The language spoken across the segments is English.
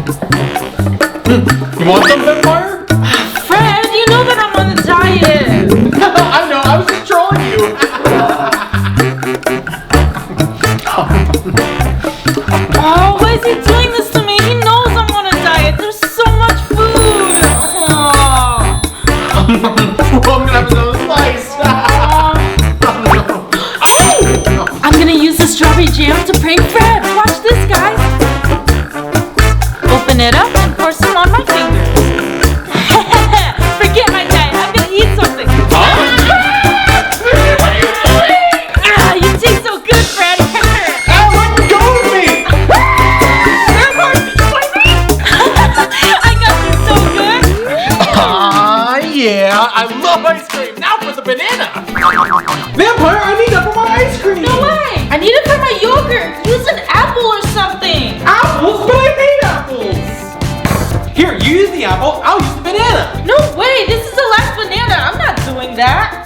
You want some vampire? Fred, you know that I'm on a diet. I know, I was just trolling you. Oh, why is he doing this to me? He knows I'm on a diet. There's so much food. I'm gonna have another slice. Hey! I'm gonna use the strawberry jam to prank Fred. Watch this, guys. Open it up and pour some on my fingers. Forget my diet. I'm gonna eat something. You taste so good, Fred. Let go of me. I got you so good. Yeah, I love ice cream. Now for the banana. Vampire, I need that for my ice cream. No way. I need it for my yogurt. Use an apple or something. Apples? But I hate apples. Here, you use the apple. I'll use the banana. No way. This is the last banana. I'm not doing that.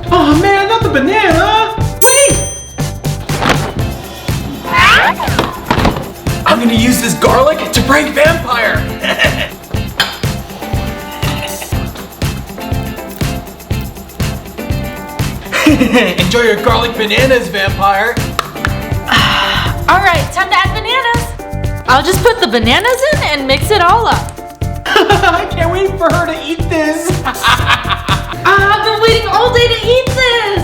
Oh man, not the banana. Wait. I'm gonna use this garlic to prank Vampire. Enjoy your garlic bananas, Vampire. All right, time to add bananas. I'll just put the bananas in and mix it all up. I can't wait for her to eat this. I've been waiting all day to eat this.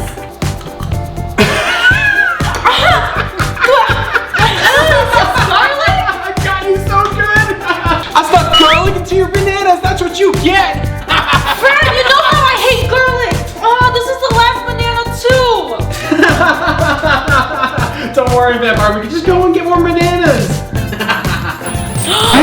I got you so good. I stuck garlic into your bananas. That's what you get. Fred, you know how I hate garlic. Oh, this is the last banana too. Don't worry, Vampire. We can just go and get more bananas.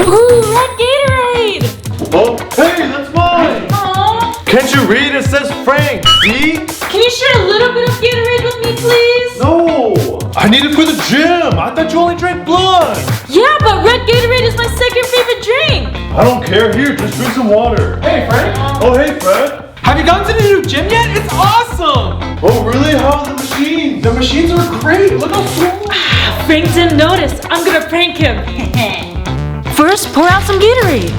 Ooh, red Gatorade. Oh, hey, that's mine. Aw. Can't you read? It says Frank. See? Can you share a little bit of Gatorade with me, please? No, I need it for the gym. I thought you only drank blood. Yeah, but red Gatorade is my second favorite drink. I don't care. Here, just drink some water. Hey, Frank. Oh, hey, Fred. Have you gone to the new gym yet? It's awesome. Oh, really? How are the machines? The machines are great. Look how cool. Frank didn't notice. I'm gonna prank him. First, pour out some Gatorade.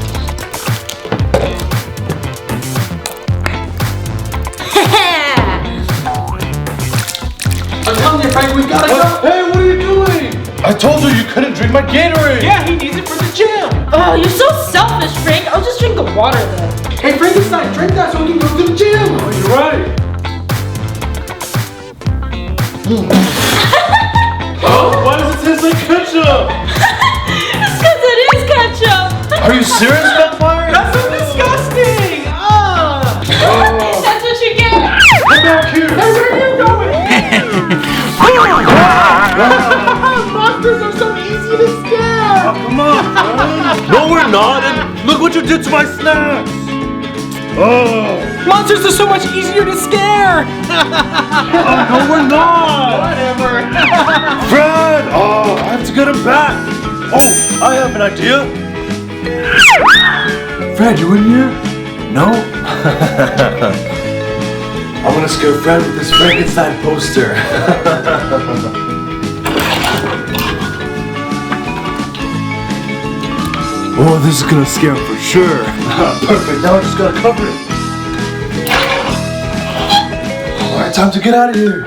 I'm telling you, Frank, we gotta go. Hey, what are you doing? I told you couldn't drink my Gatorade. Yeah, he needs it for the gym. Oh, you're so selfish, Frank. I'll just drink the water then. Hey, Frankenstein, drink that so we can go to the gym. Oh, you're right. Oh, why does it taste like ketchup? It's because it is ketchup. Are you serious, Vampire? That's so disgusting. That's what you get. Come back here. Hey, where are you going? Monsters are so easy to scare. Oh, come on, man. No, we're not. And look what you did to my snacks. Oh. Monsters are so much easier to scare. No, we're not. Whatever. Fred! Oh, I have to get him back. Oh, I have an idea. Fred, you in here? No? I'm gonna scare Fred with this Frankenstein poster. Oh, this is gonna scare him for sure. Perfect, now I just gotta cover it. Alright, time to get out of here.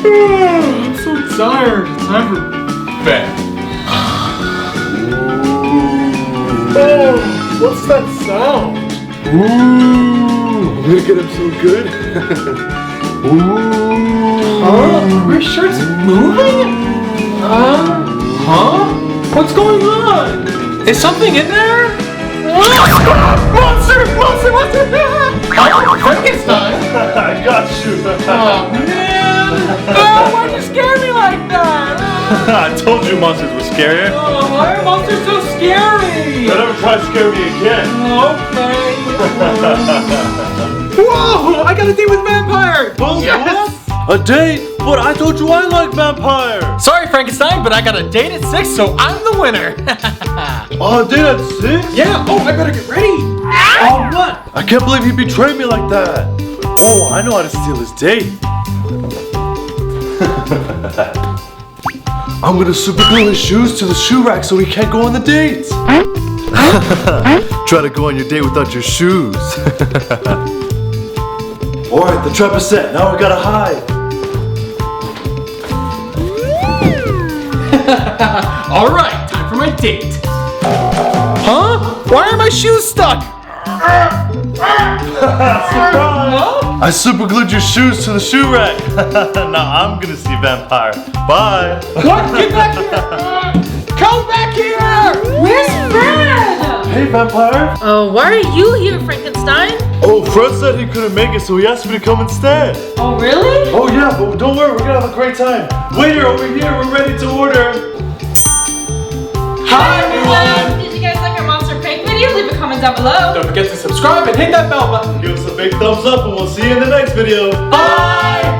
I'm so tired. Time for bed. Oh, what's that sound? Ooh, I'm gonna get him so good. Ooh. Huh? Are you sure it's moving? Huh? What's going on? Is something in there? Monster! Monster! Monster! Oh, Frankenstein! I got you. Oh, man! Oh, why'd you scare me like that? I told you monsters were scary. Oh, why are monsters so scary? Don't ever try to scare me again. Okay. Whoa! I got a date with Vampire! Yes! A date? But I told you I like vampires. Sorry, Frankenstein, but I got a date at 6, so I'm the winner. Oh, a date at 6? Yeah. Oh, I better get ready. Oh, what? I can't believe he betrayed me like that. Oh, I know how to steal his date. I'm gonna super glue his shoes to the shoe rack so he can't go on the date. Try to go on your date without your shoes. Alright, the trap is set. Now we gotta hide. Alright, time for my date. Huh? Why are my shoes stuck? I super glued your shoes to the shoe rack. Now I'm gonna see Vampire. Bye. What? Get back here! Come back here! Where's Fred? Hey, Vampire. Oh, why are you here, Frankenstein? Oh, Fred said he couldn't make it, so he asked me to come instead. Oh, really? Oh yeah, but don't worry, we're gonna have a great time. Waiter, over here, we're ready to order. Hi everyone! Did you guys like our monster prank video? Leave a comment down below. Don't forget to subscribe and hit that bell button. Give us a big thumbs up and we'll see you in the next video. Bye!